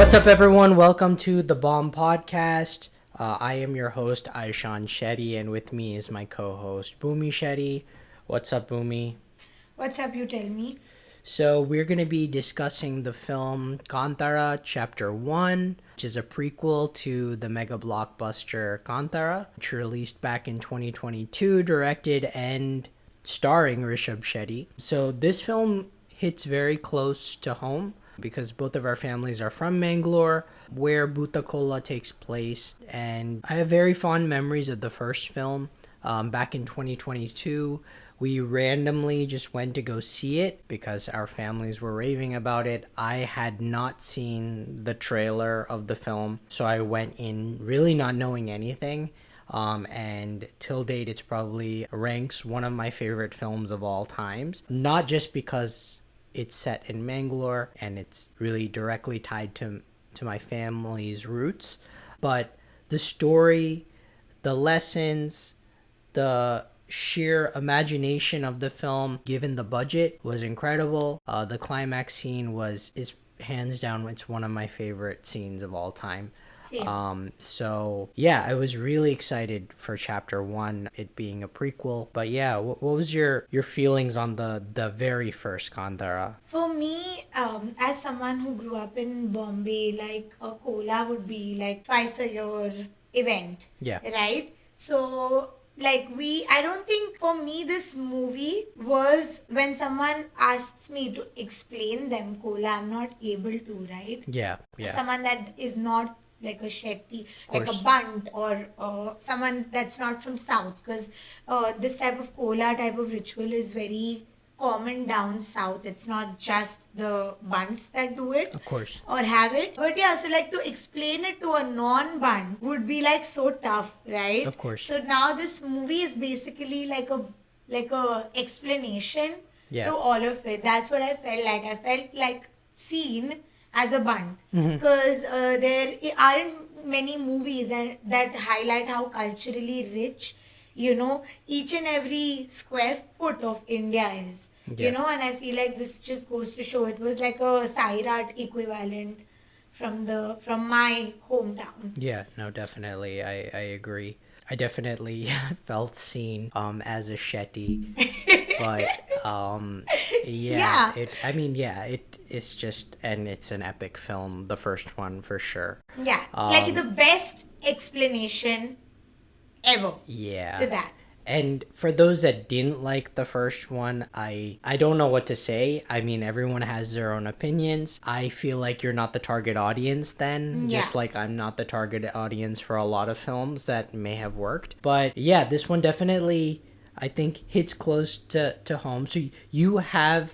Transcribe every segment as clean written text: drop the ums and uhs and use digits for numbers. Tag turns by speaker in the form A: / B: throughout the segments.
A: What's up, everyone? Welcome to the BoM Podcast. I am your host, Aishan Shetty, and with me is my co-host, Bhumi Shetty. What's up, Bhumi?
B: What's up, you tell me?
A: So we're going to be discussing the film Kantara Chapter 1, which is a prequel to the mega blockbuster Kantara, which released back in 2022, directed and starring Rishab Shetty. So this film hits very close to home because both of our families are from Mangalore, where Bhootha Kola takes place. And I have very fond memories of the first film. Back in 2022, we randomly just went to go see it because our families were raving about it. I had not seen the trailer of the film, so I went in really not knowing anything. And till date, it's probably ranks one of my favorite films of all times. Not just because it's set in Mangalore and it's really directly tied to my family's roots, but the story, the lessons, the sheer imagination of the film, given the budget, was incredible. The climax scene is hands down, it's one of my favorite scenes of all time. So yeah, I was really excited for chapter 1, it being a prequel. But yeah, what was your feelings on the very first Kantara?
B: For me, as someone who grew up in Bombay, like a cola would be like twice a year event.
A: Yeah.
B: Right? So I don't think for me this movie was when someone asks me to explain them cola, I'm not able to, right?
A: Yeah.
B: Someone that is not like a Shetty, like a
A: course.
B: Bunt, or someone that's not from South, because this type of cola type of ritual is very common down South. It's not just the Bunts that do it.
A: Of course.
B: Or have it. But yeah, so like to explain it to a non-Bunt would be like so tough, right?
A: Of course.
B: So now this movie is basically like a explanation to all of it. That's what I felt like. I felt like seen as a Bunt, because there aren't many movies that highlight how culturally rich, each and every square foot of India is. And I feel like this just goes to show it was like a Sairat equivalent from my hometown.
A: Yeah, no, definitely. I agree. I definitely felt seen as a Shetty. But it's just, and it's an epic film, the first one for sure.
B: Yeah, like the best explanation ever.
A: Yeah.
B: To that.
A: And for those that didn't like the first one, I don't know what to say. I mean, everyone has their own opinions. I feel like you're not the target audience then, just like I'm not the target audience for a lot of films that may have worked. But yeah, this one definitely, I think, hits close to home. So you have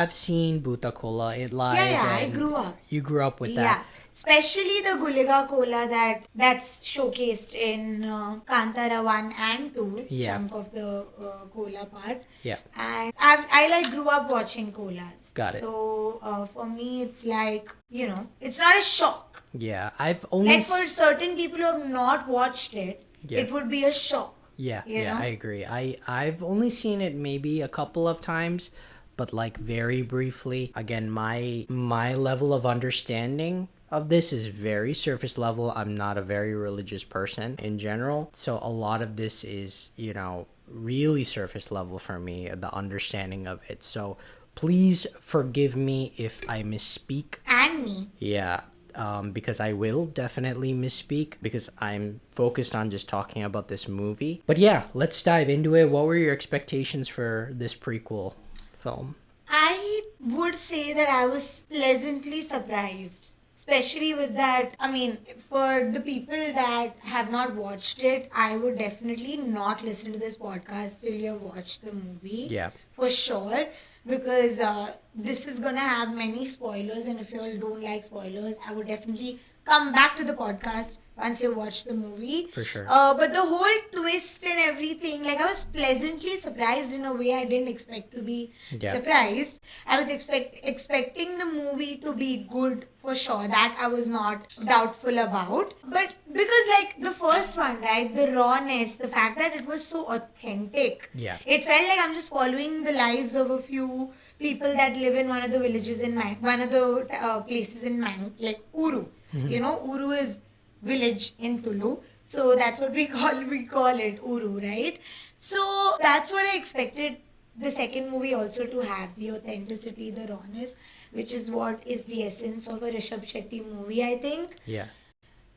A: seen Bhootha Kola live.
B: Yeah, I grew up.
A: You grew up with that.
B: Yeah, especially the Guliga Cola that's showcased in Kantara 1 and 2, chunk of the cola part.
A: Yeah.
B: And I grew up watching colas.
A: Got it.
B: So for me, it's like, it's not a shock.
A: Yeah, I've only...
B: Like for certain people who have not watched it, it would be a shock.
A: Yeah, I agree. I've only seen it maybe a couple of times, but like very briefly. Again, my level of understanding of this is very surface level. I'm not a very religious person in general, so a lot of this is, really surface level for me, the understanding of it. So please forgive me if I misspeak.
B: And me.
A: Yeah. Because I will definitely misspeak because I'm focused on just talking about this movie. But yeah, let's dive into it. What were your expectations for this prequel film?
B: I would say that I was pleasantly surprised, especially with that. I mean, for the people that have not watched it, I would definitely not listen to this podcast till you have watched the movie.
A: Yeah.
B: For sure. Because this is going to have many spoilers, and if you all don't like spoilers, I would definitely come back to the podcast once you watch the movie.
A: For sure.
B: But the whole twist and everything, like I was pleasantly surprised in a way I didn't expect to be surprised. I was expecting the movie to be good for sure. That I was not doubtful about. But because like the first one, right, the rawness, the fact that it was so authentic.
A: Yeah.
B: It felt like I'm just following the lives of a few people that live in one of the villages in one of the places in like Uru. You know, Uru is village in Tulu. So that's what we call it Uru, right? So that's what I expected the second movie also to have, the authenticity, the rawness, which is what is the essence of a Rishab Shetty movie, I think.
A: Yeah.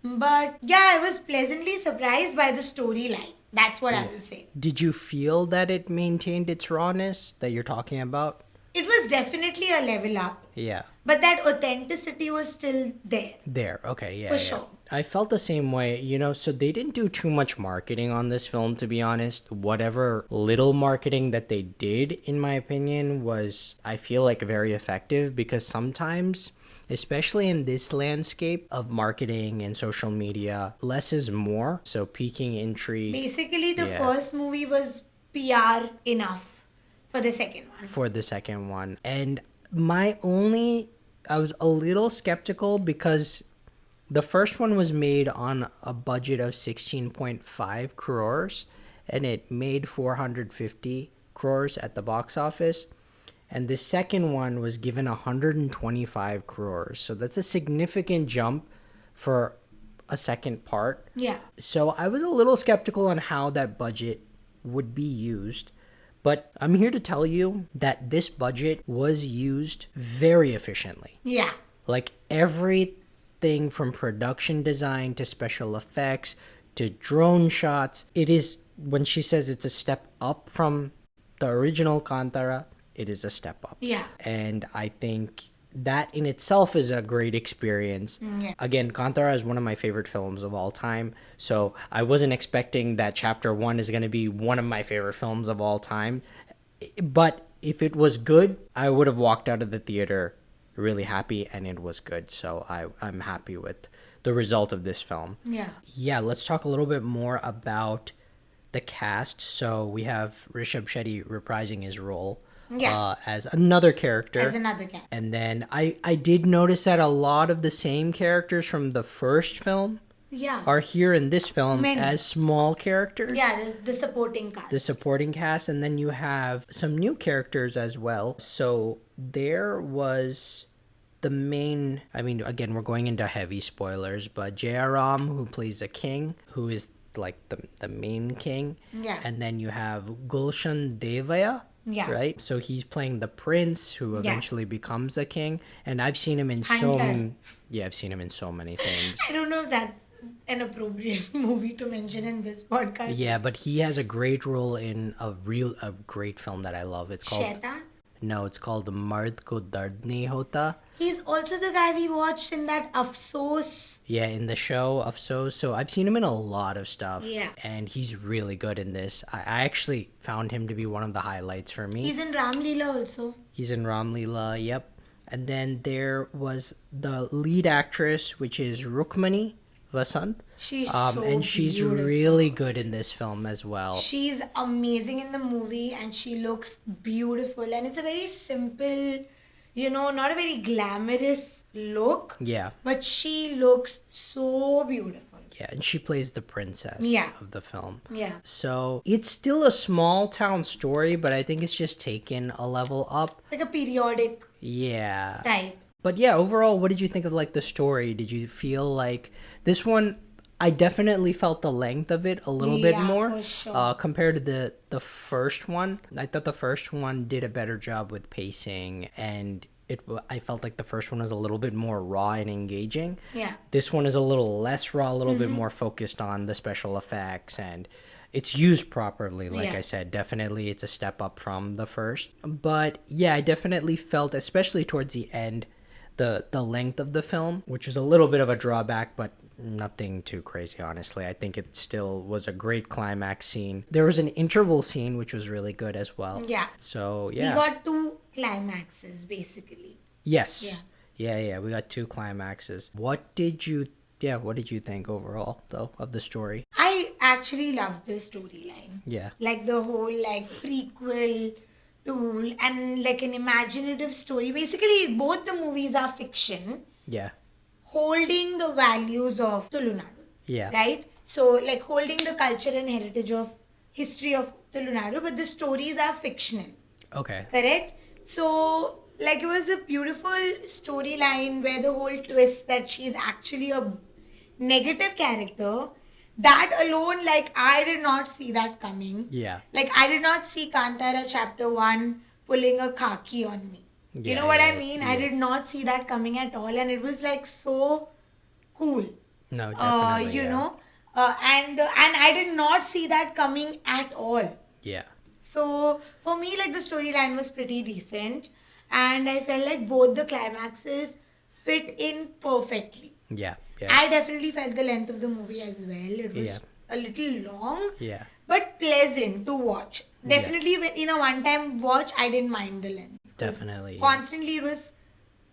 B: But yeah, I was pleasantly surprised by the storyline. That's what I will say.
A: Did you feel that it maintained its rawness that you're talking about?
B: It was definitely a level up.
A: Yeah.
B: But that authenticity was still there.
A: There, okay, yeah.
B: For sure.
A: I felt the same way, you know, so they didn't do too much marketing on this film, to be honest. Whatever little marketing that they did, in my opinion, was, I feel like, very effective, because sometimes, especially in this landscape of marketing and social media, less is more. So piquing intrigue.
B: Basically, the first movie was PR enough for the second one.
A: For the second one. And I was a little skeptical because the first one was made on a budget of 16.5 crores and it made 450 crores at the box office. And the second one was given 125 crores. So that's a significant jump for a second part.
B: Yeah.
A: So I was a little skeptical on how that budget would be used. But I'm here to tell you that this budget was used very efficiently.
B: Yeah.
A: Like everything from production design to special effects to drone shots. It is, when she says it's a step up from the original Kantara, it is a step up.
B: Yeah.
A: And I think that in itself is a great experience.
B: Yeah.
A: Again, Kantara is one of my favorite films of all time. So I wasn't expecting that chapter 1 is going to be one of my favorite films of all time. But if it was good, I would have walked out of the theater really happy, and it was good. So I'm happy with the result of this film.
B: Yeah.
A: Yeah, let's talk a little bit more about the cast. So we have Rishab Shetty reprising his role.
B: Yeah.
A: As another character.
B: And
A: then I did notice that a lot of the same characters from the first film are here in this film as small characters.
B: Yeah, the supporting cast.
A: The supporting cast. And then you have some new characters as well. So there was the main, I mean, again, we're going into heavy spoilers, but Jayaram, who plays the king, who is like the main king.
B: Yeah.
A: And then you have Gulshan Devaya.
B: Yeah.
A: Right? So he's playing the prince who eventually becomes a king. And I've seen him in I've seen him in so many things.
B: I don't know if that's an appropriate movie to mention in this podcast.
A: Yeah, but he has a great role in a great film that I love. It's called
B: Shaitan?
A: No, it's called Mard Ko Dard Nahi Hota.
B: He's also the guy we watched in that Afsos.
A: Yeah, in the show Afsos. So I've seen him in a lot of stuff.
B: Yeah.
A: And he's really good in this. I actually found him to be one of the highlights for me.
B: He's in Ram Leela also.
A: He's in Ram Leela, yep. And then there was the lead actress, which is Rukmani Vasant.
B: She's
A: and she's
B: beautiful.
A: really good in this film as well.
B: She's amazing in the movie and she looks beautiful. And it's a very simple, you know, not a very glamorous look.
A: Yeah.
B: But she looks so beautiful.
A: Yeah, and she plays the princess of the film.
B: Yeah.
A: So it's still a small town story, but I think it's just taken a level up.
B: It's like a periodic type.
A: But yeah, overall, what did you think of like the story? Did you feel like this one? I definitely felt the length of it a little bit more
B: for sure.
A: compared to the first one. I thought the first one did a better job with pacing, and I felt like the first one was a little bit more raw and engaging.
B: Yeah.
A: This one is a little less raw, a little bit more focused on the special effects, and it's used properly. Like I said, definitely it's a step up from the first. But yeah, I definitely felt, especially towards the end, the length of the film, which was a little bit of a drawback, but nothing too crazy, honestly. I think it still was a great climax scene. There was an interval scene which was really good as well.
B: Yeah.
A: So yeah,
B: We got 2 climaxes basically.
A: yes, yeah, we got 2 climaxes. What did you think overall though of the story?
B: I actually loved the storyline.
A: Yeah.
B: Like the whole like prequel tool and like an imaginative story. Basically, both the movies are fiction
A: Yeah.
B: holding the values of Tulunadu.
A: Yeah.
B: Right? So like holding the culture and heritage of history of Tulunadu, but the stories are fictional.
A: Okay.
B: Correct? So, like, it was a beautiful storyline where the whole twist that she's actually a negative character, that alone, like, I did not see that coming.
A: Yeah.
B: Like, I did not see Kantara chapter 1 pulling a khaki on me. You know what I mean? I did not see that coming at all, and it was like so cool.
A: No, definitely.
B: You know, and I did not see that coming at all.
A: Yeah.
B: So for me, like, the storyline was pretty decent, and I felt like both the climaxes fit in perfectly.
A: Yeah. Yeah.
B: I definitely felt the length of the movie as well. It was a little long, but pleasant to watch. Definitely, in a one-time watch, I didn't mind the length.
A: Definitely.
B: Constantly, it was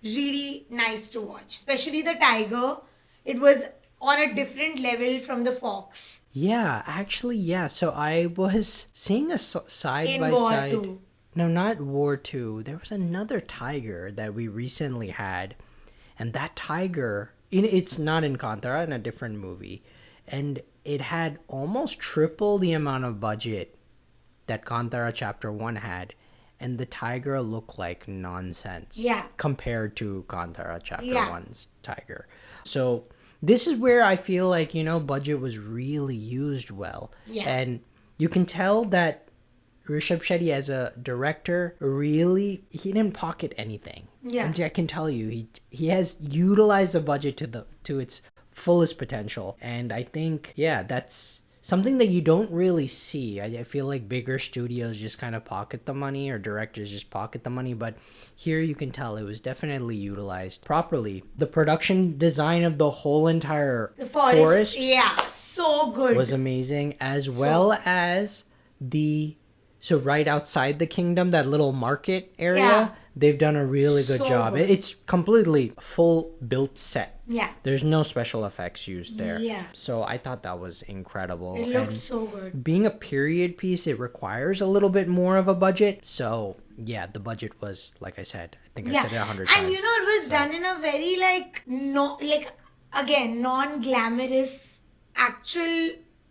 B: really nice to watch. Especially the tiger. It was on a different level from the fox.
A: Yeah, actually, yeah. So I was seeing a side
B: in
A: by
B: War
A: side.
B: 2.
A: No, not War 2. There was another tiger that we recently had. And that tiger, it's not in Kantara, in a different movie. And it had almost triple the amount of budget that Kantara Chapter 1 had. And the tiger looked like nonsense.
B: Yeah.
A: Compared to Kantara Chapter 1's tiger. So this is where I feel like, budget was really used well.
B: Yeah.
A: And you can tell that Rishab Shetty as a director, really, he didn't pocket anything.
B: Yeah.
A: I can tell you, he has utilized the budget to its fullest potential. And I think, that's something that you don't really see. I feel like bigger studios just kind of pocket the money, or directors just pocket the money, but here you can tell it was definitely utilized properly. The production design of the whole entire forest
B: so good,
A: was amazing, as well as so right outside the kingdom, that little market area, they've done a really good job.
B: Good.
A: It's completely full built set.
B: Yeah.
A: There's no special effects used there.
B: Yeah.
A: So I thought that was incredible.
B: It looked so good.
A: Being a period piece, it requires a little bit more of a budget. So yeah, the budget was, like I said, I think I said it 100 times.
B: And it was done in a very non-glamorous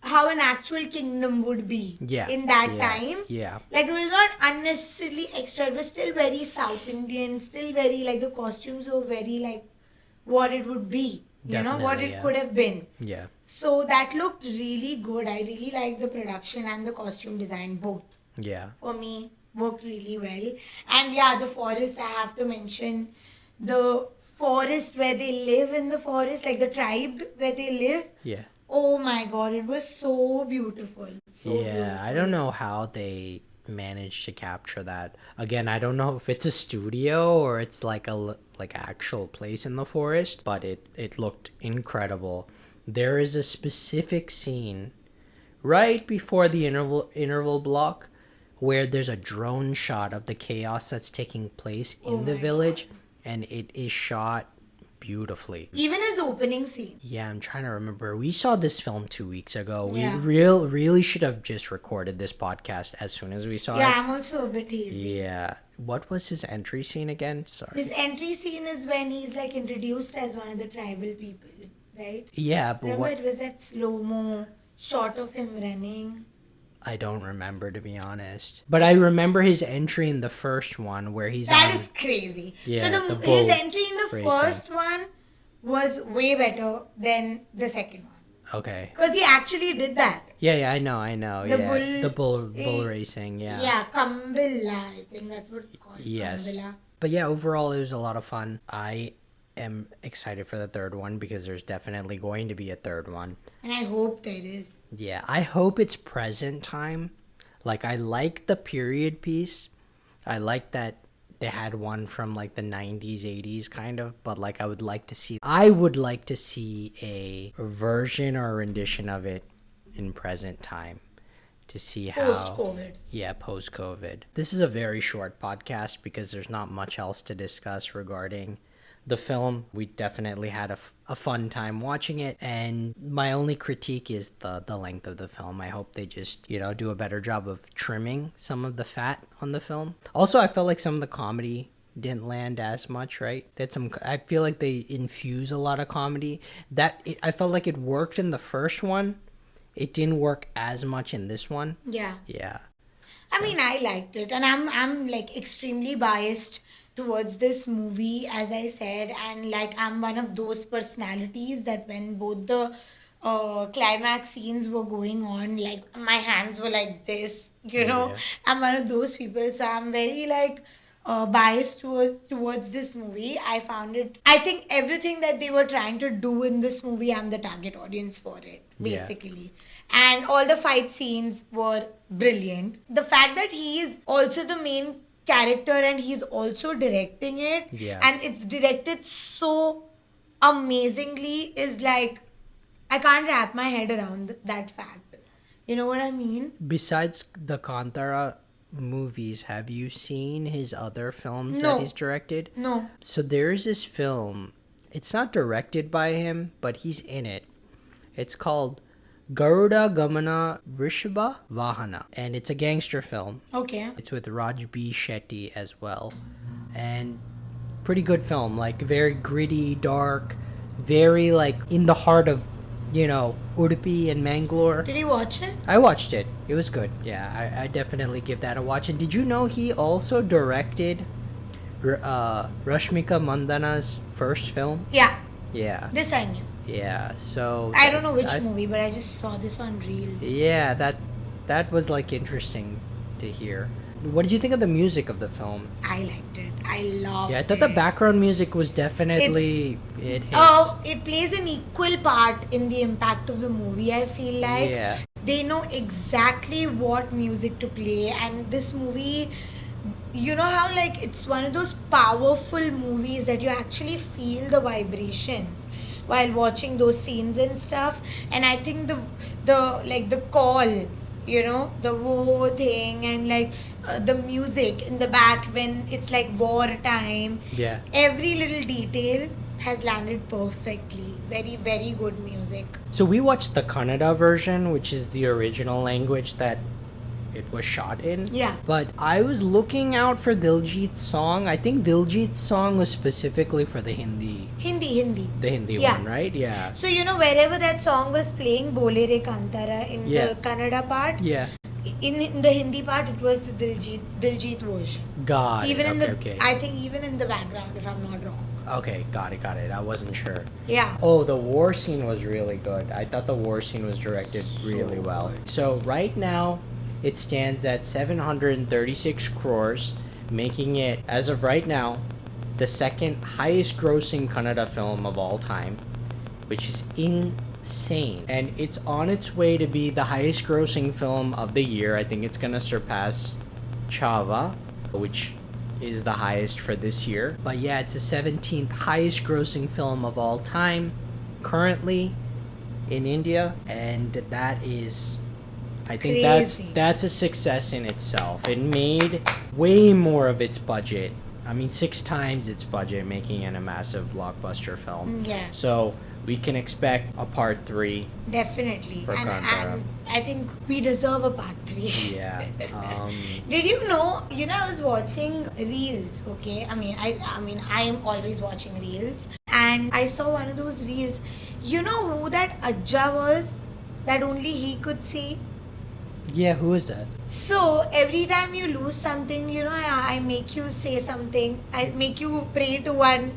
B: how an actual kingdom would be in that time.
A: Yeah.
B: Like, it was not unnecessarily extra. It was still very South Indian, still very, like, the costumes were very, like, what it would be. What it could have been.
A: Yeah.
B: So that looked really good. I really liked the production and the costume design, both.
A: Yeah.
B: For me, worked really well. And the forest, I have to mention. The forest where they live in the forest, like the tribe where they live.
A: Yeah.
B: Oh my god, it was so beautiful. Beautiful.
A: I don't know how they managed to capture that. Again, I don't know if it's a studio or it's like actual place in the forest, but it looked incredible. There is a specific scene right before the interval block where there's a drone shot of the chaos that's taking place in the village, and it is shot beautifully.
B: Even his opening scene.
A: Yeah, I'm trying to remember. We saw this film 2 weeks ago.
B: Yeah.
A: We really should have just recorded this podcast as soon as we saw it.
B: Yeah, I'm also a bit hazy.
A: Yeah. What was his entry scene again? Sorry.
B: His entry scene is when he's like introduced as one of the tribal people, right?
A: Yeah, but
B: remember it was that slow-mo shot of him running?
A: I don't remember, to be honest. But I remember his entry in the first one where he's
B: That is crazy.
A: Yeah,
B: so his entry in the first one was way better than the second one.
A: Okay.
B: Because he actually did that.
A: Yeah, I know. The bull racing, yeah.
B: Yeah, Kambila, I think that's what it's called.
A: Yes.
B: Kambila.
A: But yeah, overall it was a lot of fun. I am excited for the third one because there's definitely going to be a third one.
B: And I hope there is.
A: Yeah, I hope it's present time. Like, I like the period piece. I like that they had one from like the 90s, 80s kind of, but like I would like to see a version or a rendition of it in present time to see how
B: post-COVID.
A: Yeah, post-COVID. This is a very short podcast because there's not much else to discuss regarding the film. We definitely had a fun time watching it, and my only critique is the length of the film. I hope they just do a better job of trimming some of the fat on the film. Also, I felt like some of the comedy didn't land as much, right? I feel like they infuse a lot of comedy. I felt like it worked in the first one. It didn't work as much in this one.
B: Yeah. I mean, I liked it, and I'm like extremely biased towards this movie, as I said, and like I'm one of those personalities that when both the climax scenes were going on, like my hands were like this, you know.
A: Yeah.
B: I'm one of those people, so I'm very like biased towards this movie. I found it. I think everything that they were trying to do in this movie, I'm the target audience for it,
A: Yeah.
B: basically. And all the fight scenes were brilliant. The fact that he is also the main character and he's also directing it,
A: Yeah.
B: and it's directed so amazingly, is like I can't wrap my head around that fact. You know what I mean?
A: Besides the Kantara movies, have you seen his other films
B: No.
A: that he's directed?
B: No.
A: So there's this film. It's not directed by him, but he's in it. It's called Garuda Gamana Rishabha Vahana, and it's a gangster film.
B: Okay.
A: It's with Rishab Shetty as well, and pretty good film. Like very gritty, dark, very like in the heart of, you know, Udupi and Mangalore.
B: Did you watch it?
A: I watched it. It was good. Yeah, I definitely give that a watch. And did you know he also directed Rashmika Mandana's first film?
B: Yeah.
A: Yeah.
B: This I knew.
A: Yeah. So
B: I don't know which movie, but I just saw this on Reels.
A: Yeah, that was like interesting to hear. What did you think of the music of the film?
B: I liked it. I loved it.
A: Yeah, I thought the background music was definitely it hits.
B: It plays an equal part in the impact of the movie. I feel like
A: Yeah.
B: they know exactly what music to play, and this movie, you know how like it's one of those powerful movies that you actually feel the vibrations while watching those scenes and stuff. And I think the like the call, you know, the war thing, and like the music in the back when it's like war time,
A: Yeah.
B: every little detail has landed perfectly. Very, very good music.
A: So we watched the Kannada version, which is the original language that it was shot in.
B: Yeah.
A: But I was looking out for Diljit's song. I think Diljit's song was specifically for the Hindi
B: Hindi.
A: one, right? Yeah.
B: So, you know, wherever that song was playing, Bole Re Kantara, in
A: Yeah.
B: the Kannada part,
A: Yeah.
B: in the Hindi part, it was the Diljit version.
A: Got
B: Even
A: it.
B: in
A: Okay.
B: I think even in the background, if I'm not wrong.
A: Okay, got it. I wasn't sure.
B: Yeah.
A: Oh, the war scene was really good. I thought the war scene was directed really well. So right now, it stands at 736 crores, making it, as of right now, the second highest grossing Kannada film of all time, which is insane. And it's on its way to be the highest grossing film of the year. I think it's gonna surpass Chava, which is the highest for this year. But yeah, it's the 17th highest grossing film of all time currently in India, and that is, I think
B: Crazy.
A: that's a success in itself. It made way more of its budget. I mean, 6 times its budget, making it a massive blockbuster film.
B: Yeah.
A: So we can expect a part 3.
B: Definitely.
A: For
B: And
A: Kantara.
B: I think we deserve a part 3.
A: Yeah.
B: Did you know, I was watching Reels, okay? I mean, I am always watching Reels. And I saw one of those Reels. You know who that Ajja was? That only he could see?
A: Yeah, who is that?
B: So, every time you lose something, I make you say something. I make you pray to one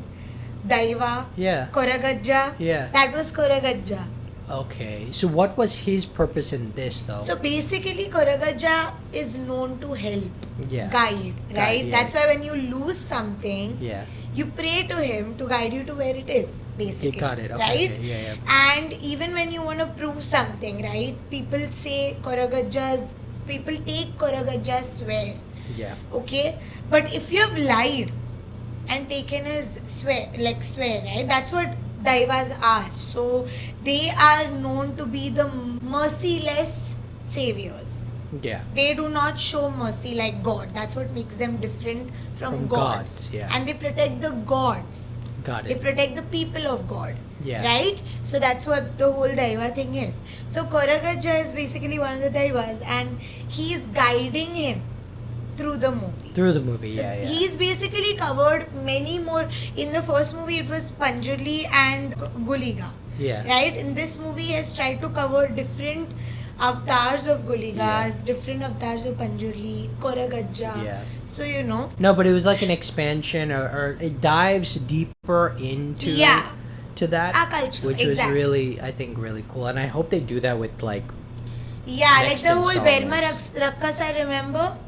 B: Daiva.
A: Yeah.
B: Koragajja.
A: Yeah.
B: That was Koragajja.
A: Okay. So what was his purpose in this, though?
B: So basically, Koragajja is known to help,
A: Yeah.
B: guide, right?
A: yeah.
B: That's why when you lose something,
A: Yeah.
B: you pray to him to guide you to where it is, basically.
A: got it. Okay,
B: right?
A: okay, yeah.
B: And even when you want to prove something, right? People take Koragajja's swear,
A: Yeah.
B: okay? But if you have lied and taken his swear, right? That's what Daivas are. So they are known to be the merciless saviors.
A: Yeah.
B: They do not show mercy like God. That's what makes them different from
A: gods, yeah.
B: And they protect the gods.
A: Got
B: They
A: it.
B: protect the people of God.
A: Yeah.
B: Right? So that's what the whole Daiva thing is. So Koragajja is basically one of the Daivas, and he's guiding him through the movie.
A: Through the movie,
B: So
A: yeah.
B: he's basically covered many more. In the first movie, it was Panjali and Guliga.
A: Yeah.
B: Right? In this movie, he has tried to cover different avatars of Guligas, different avatars of Panjurli, Koragajja.
A: Yeah.
B: So,
A: No, but it was like an expansion, or it dives deeper into to that,
B: our culture,
A: which was really, I think, really cool. And I hope they do that with like
B: like the whole Berma
A: installments.
B: Rakkas, I remember.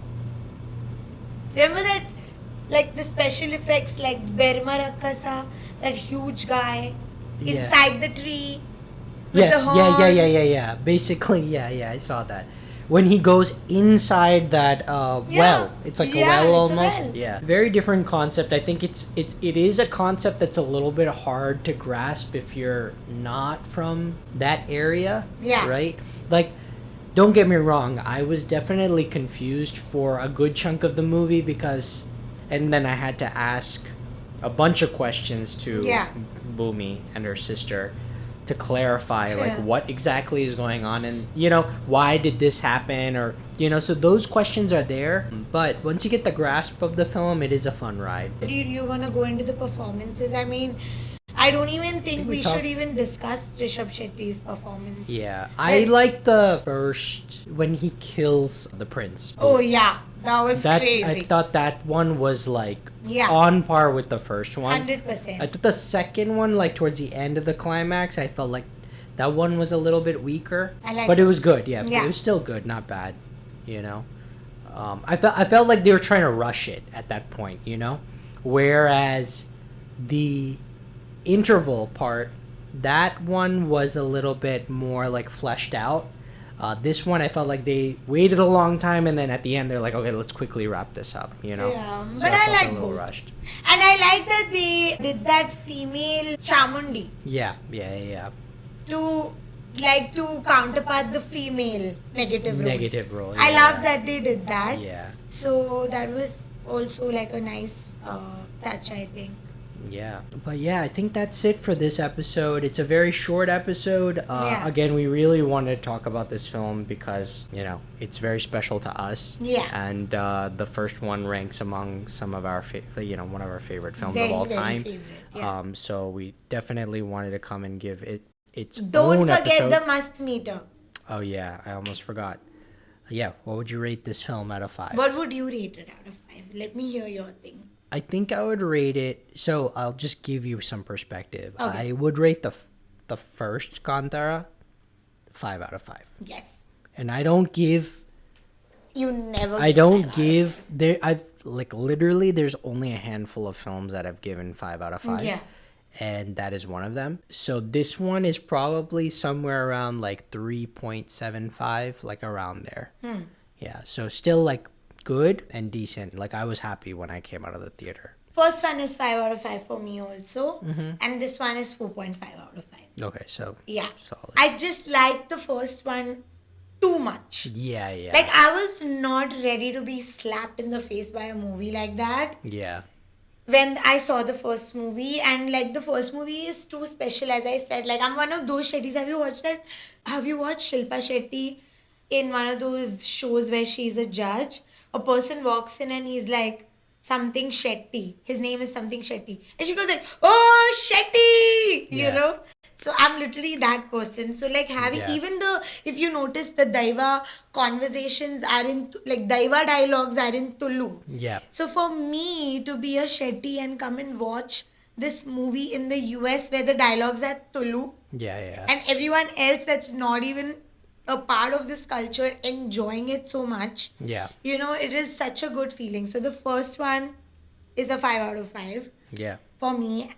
B: Remember that, like the special effects, like Berma Rakasa, that huge guy inside the tree with
A: Yes,
B: the horns.
A: yeah. Basically, I saw that. When he goes inside that well, it's like a well
B: it's a
A: almost.
B: well.
A: Yeah, very different concept. I think it is a concept that's a little bit hard to grasp if you're not from that area.
B: Yeah.
A: Right. Like, don't get me wrong. I was definitely confused for a good chunk of the movie because, and then I had to ask a bunch of questions to Bhumi and her sister to clarify like what exactly is going on, and why did this happen, or so those questions are there, but once you get the grasp of the film, it is a fun ride.
B: Do you want to go into the performances? I mean, I don't even think we should even discuss Rishab Shetty's performance.
A: Yeah, I like the first when he kills the prince.
B: Oh yeah, that was crazy.
A: I thought that one was like on par with the first one.
B: 100%.
A: I thought the second one, like towards the end of the climax, I felt like that one was a little bit weaker. But it was good. Yeah, it was still good, not bad. I felt like they were trying to rush it at that point. Whereas the interval part, that one was a little bit more like fleshed out. This one, I felt like they waited a long time, and then at the end, they're like, okay, let's quickly wrap this up,
B: Yeah,
A: So
B: but I like both.
A: Rushed.
B: And I like that they did that female Chamundi.
A: Yeah.
B: To counterpart the female negative role.
A: Yeah.
B: I love that they did that.
A: Yeah.
B: So that was also like a nice touch, I think.
A: Yeah. But yeah, I think that's it for this episode. It's a very short episode. Again, we really wanted to talk about this film because, it's very special to us.
B: Yeah.
A: And the first one ranks among some of our, one of our favorite films
B: Very,
A: of all
B: very
A: time.
B: favorite. Yeah.
A: So we definitely wanted to come and give it its
B: Don't
A: own
B: forget
A: episode.
B: the must meter.
A: Oh yeah, I almost forgot. Yeah, what would you rate this film out of 5?
B: What would you rate it out of 5? Let me hear your thing.
A: I think I would rate it. So I'll just give you some perspective.
B: Okay.
A: I would rate the first Kantara 5 out of 5.
B: Yes.
A: And I don't give.
B: You never.
A: I don't give there. I've like literally. There's only a handful of films that I've given 5 out of 5.
B: Yeah.
A: And that is one of them. So this one is probably somewhere around like 3.75, like around there. Yeah. So still like good and decent. Like I was happy when I came out of the theater.
B: First one is 5 out of 5 for me also. And this one is 4.5 out of 5.
A: Okay, so
B: yeah.
A: Solid.
B: I just liked the first one too much.
A: Yeah.
B: Like I was not ready to be slapped in the face by a movie like that.
A: Yeah.
B: When I saw the first movie, and like the first movie is too special, as I said. Like I'm one of those Shettys. Have you watched that? Have you watched Shilpa Shetty in one of those shows where she's a judge? A person walks in and he's like, something Shetty. His name is something Shetty. And she goes like, oh, Shetty!
A: Yeah.
B: So I'm literally that person. So like having even if you notice the Daiva conversations are in, like Daiva dialogues are in Tulu.
A: Yeah.
B: So for me to be a Shetty and come and watch this movie in the US where the dialogues are Tulu.
A: Yeah.
B: And everyone else that's not even a part of this culture enjoying it so much.
A: Yeah.
B: It is such a good feeling. So the first one is a 5 out of 5.
A: Yeah.
B: For me,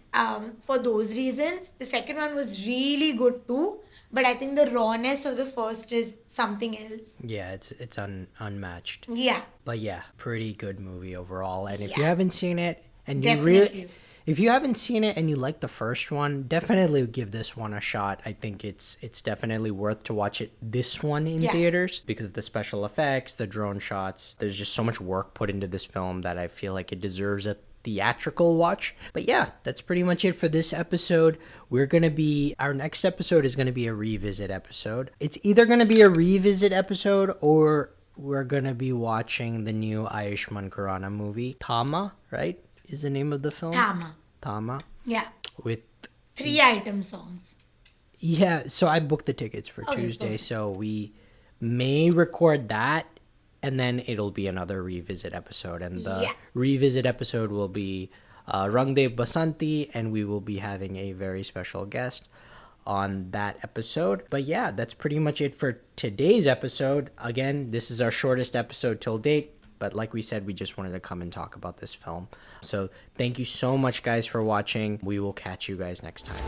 B: for those reasons. The second one was really good too. But I think the rawness of the first is something else.
A: Yeah, it's unmatched.
B: Yeah.
A: But yeah, pretty good movie overall. And if you haven't seen it and
B: Definitely.
A: If you haven't seen it and you like the first one, definitely give this one a shot. I think it's definitely worth to watch this one in theaters because of the special effects, the drone shots. There's just so much work put into this film that I feel like it deserves a theatrical watch. But yeah, that's pretty much it for this episode. Our next episode is going to be a revisit episode. It's either going to be a revisit episode or we're going to be watching the new Ayushmann Khurrana movie, Tama, right? Is the name of the film? Tama.
B: Yeah.
A: With
B: 3 item songs.
A: Yeah, so I booked the tickets for Tuesday,
B: perfect.
A: so we may record that, and then it'll be another revisit episode. And the revisit episode will be Rangdev Basanti, and we will be having a very special guest on that episode. But yeah, that's pretty much it for today's episode. Again, this is our shortest episode till date, but like we said, we just wanted to come and talk about this film. So thank you so much, guys, for watching. We will catch you guys next time.